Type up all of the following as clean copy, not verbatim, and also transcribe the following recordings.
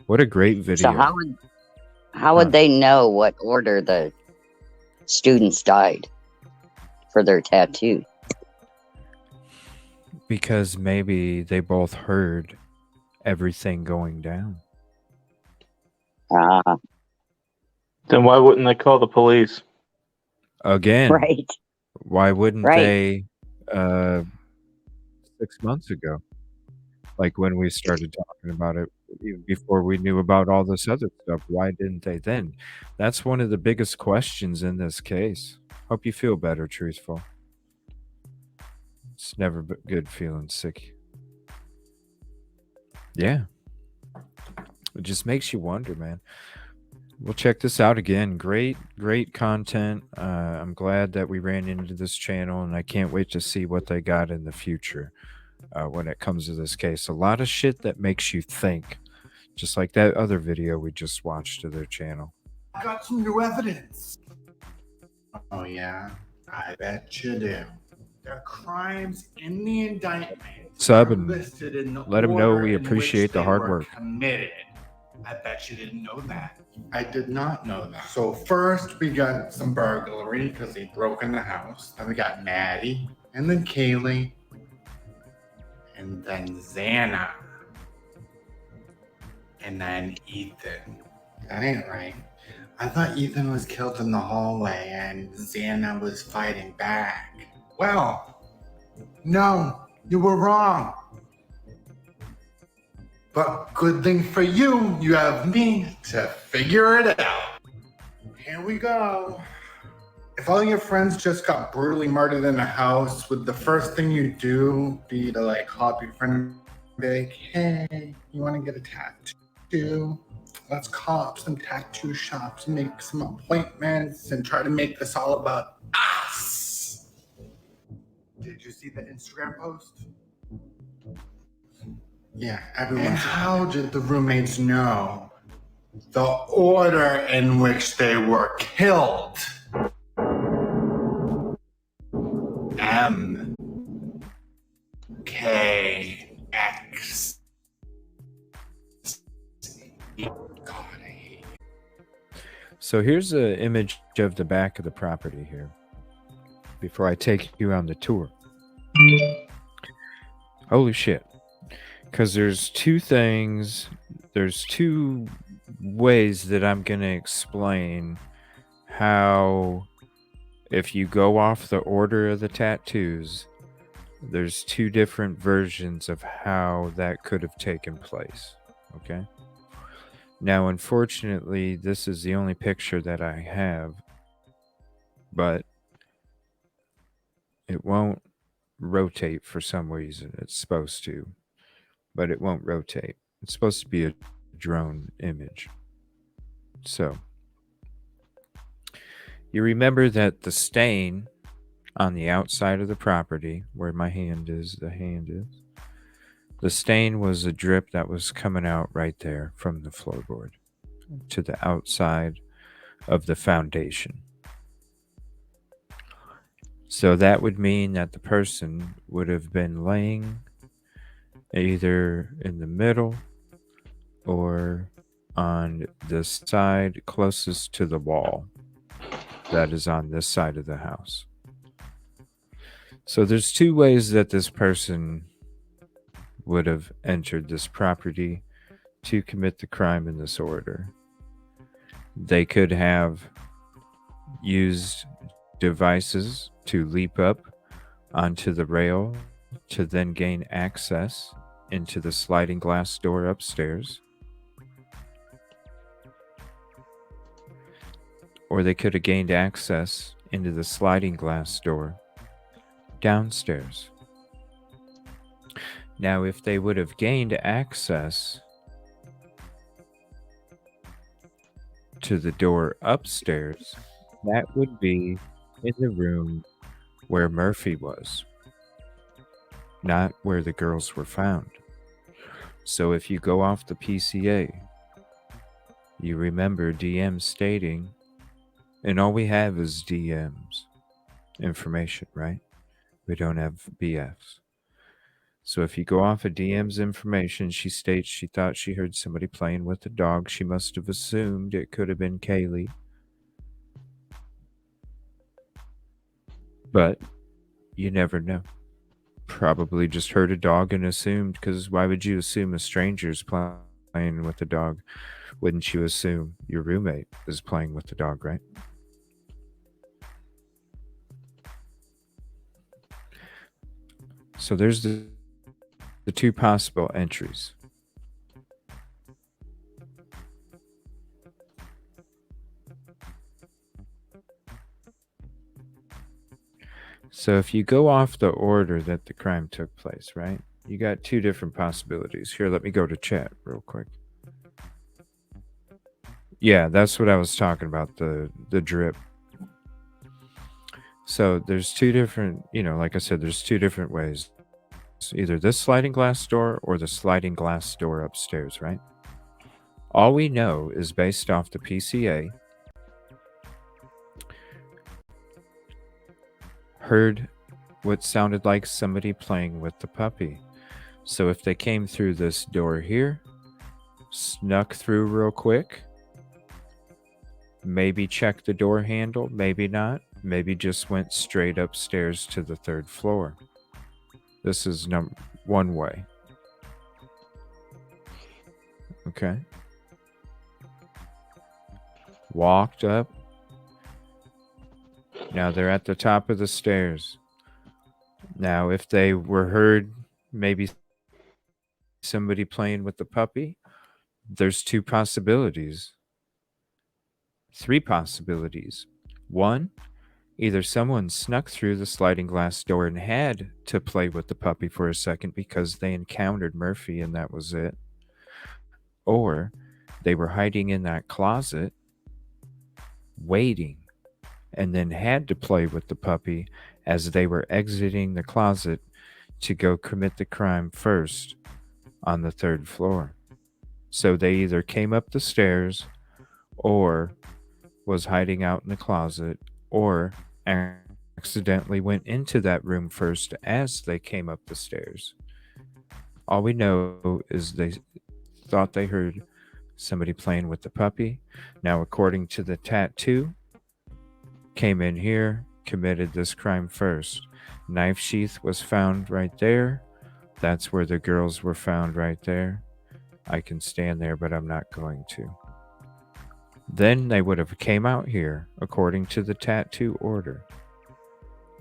What a great So video. how would they know what order the students died for their tattoo? Because maybe they both heard everything going down. Ah, Then why wouldn't they call the police? Again, right. why wouldn't Right. they 6 months ago? Like when we started talking about it, even before we knew about all this other stuff, why didn't they then? That's one of the biggest questions in this case. Hope you feel better, truthful. It's never good feeling sick. Yeah. It just makes you wonder, man. We'll check this out again. Great content. I'm glad that we ran into this channel, and I can't wait to see what they got in the future when it comes to this case. A lot of shit that makes you think, just like that other video we just watched to their channel. I got some new evidence. Oh, yeah? I bet you do. The crimes in the indictment Sub are and listed in the let 'em know order we in which appreciate the they hard were work. committed. I bet you didn't know that. I did not know that. So first we got some burglary because they broke in the house. Then we got Maddie, and then Kaylee, and then Xana, and then Ethan. That ain't right. I thought Ethan was killed in the hallway and Xana was fighting back. Well, no, you were wrong. But good thing for you, you have me to figure it out. Here we go. If all your friends just got brutally murdered in a house, would the first thing you do be to like hop your friend and be like, hey, you want to get a tattoo? Let's call up some tattoo shops and make some appointments and try to make this all about us. Did you see the Instagram post? Yeah, everyone. And how did the roommates know the order in which they were killed? MKX. So here's an image of the back of the property here before I take you on the tour. Holy shit. Because there's two ways that I'm going to explain how, if you go off the order of the tattoos, there's two different versions of how that could have taken place. Okay? Now, unfortunately, this is the only picture that I have, but it won't rotate for some reason. It's supposed to, but it won't rotate. It's supposed to be a drone image. So, you remember that the stain on the outside of the property, where my hand is, the stain was a drip that was coming out right there from the floorboard to the outside of the foundation. So that would mean that the person would have been laying either in the middle or on the side closest to the wall that is on this side of the house. So there's two ways that this person would have entered this property to commit the crime in this order. They could have used devices to leap up onto the rail to then gain access into the sliding glass door upstairs. Or they could have gained access into the sliding glass door downstairs. Now, if they would have gained access to the door upstairs, that would be in the room where Murphy was, not where the girls were found. So if you go off the PCA, you remember DM stating, and all we have is DMs information, right? We don't have BFs. So if you go off of DM's information, she states she thought she heard somebody playing with the dog. She must have assumed it could have been Kaylee. But you never know. Probably just heard a dog and assumed, because why would you assume a stranger's playing with the dog? Wouldn't you assume your roommate is playing with the dog, right? So there's the two possible entries. So if you go off the order that the crime took place, right? You got two different possibilities. Here, let me go to chat real quick. Yeah, that's what I was talking about, the drip. So there's two different, like I said, there's two different ways. It's either this sliding glass door or the sliding glass door upstairs, right? All we know is based off the PCA, heard what sounded like somebody playing with the puppy. So if they came through this door here, snuck through real quick, maybe checked the door handle, maybe not, maybe just went straight upstairs to the third floor. This is one way. Okay. Walked up. Now they're at the top of the stairs. Now, if they were heard maybe somebody playing with the puppy, there's two possibilities. Three possibilities. One, either someone snuck through the sliding glass door and had to play with the puppy for a second because they encountered Murphy and that was it. Or they were hiding in that closet, waiting, and then had to play with the puppy as they were exiting the closet to go commit the crime first on the third floor. So they either came up the stairs or was hiding out in the closet or accidentally went into that room first as they came up the stairs. All we know is they thought they heard somebody playing with the puppy. Now, according to the tattoo, came in here, committed this crime first. Knife sheath was found right there. That's where the girls were found right there. I can stand there, but I'm not going to. Then they would have came out here, according to the tattoo order.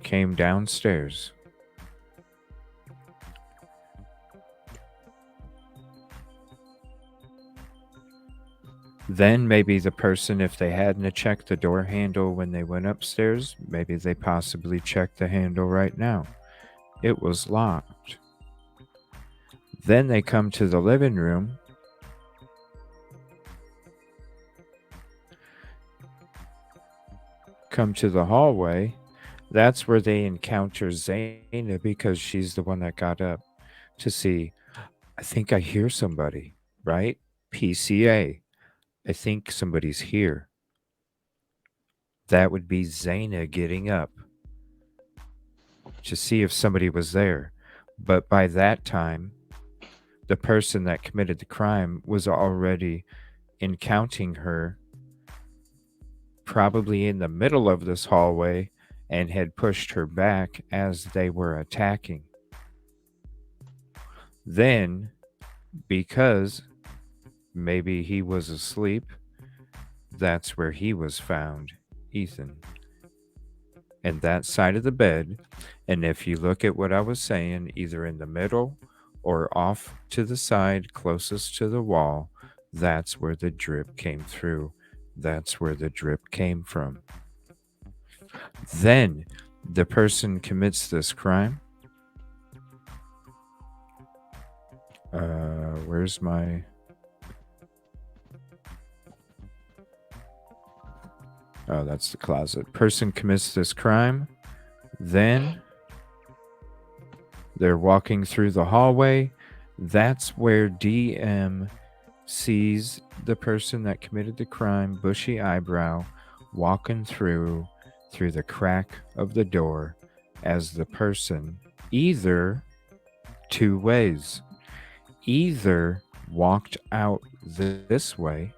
Came downstairs. Then maybe the person, if they hadn't checked the door handle when they went upstairs, maybe they possibly checked the handle right now. It was locked. Then they come to the living room. Come to the hallway. That's where they encounter Zaina because she's the one that got up to see, I think I hear somebody, right? PCA. I think somebody's here. That would be Zaina getting up to see if somebody was there. But by that time, the person that committed the crime was already encountering her, probably in the middle of this hallway, and had pushed her back as they were attacking. Then, because maybe he was asleep, that's where he was found, Ethan. And that side of the bed. And if you look at what I was saying, either in the middle or off to the side closest to the wall, that's where the drip came through. That's where the drip came from. Then the person commits this crime. Where's my... Oh, that's the closet. Person commits this crime. Then they're walking through the hallway. That's where DM sees the person that committed the crime, bushy eyebrow, walking through the crack of the door as the person either two ways. Either walked out this way,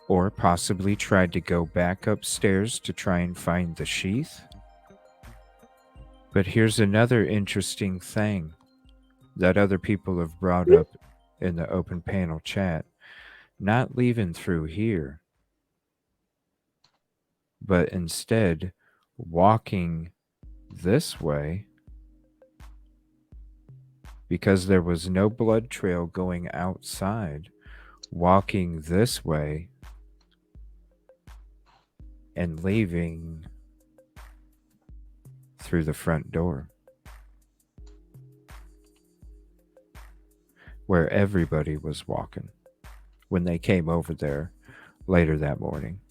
or possibly tried to go back upstairs to try and find the sheath. But here's another interesting thing that other people have brought up in the open panel chat. Not leaving through here, but instead walking this way, because there was no blood trail going outside, walking this way and leaving through the front door, where everybody was walking when they came over there later that morning.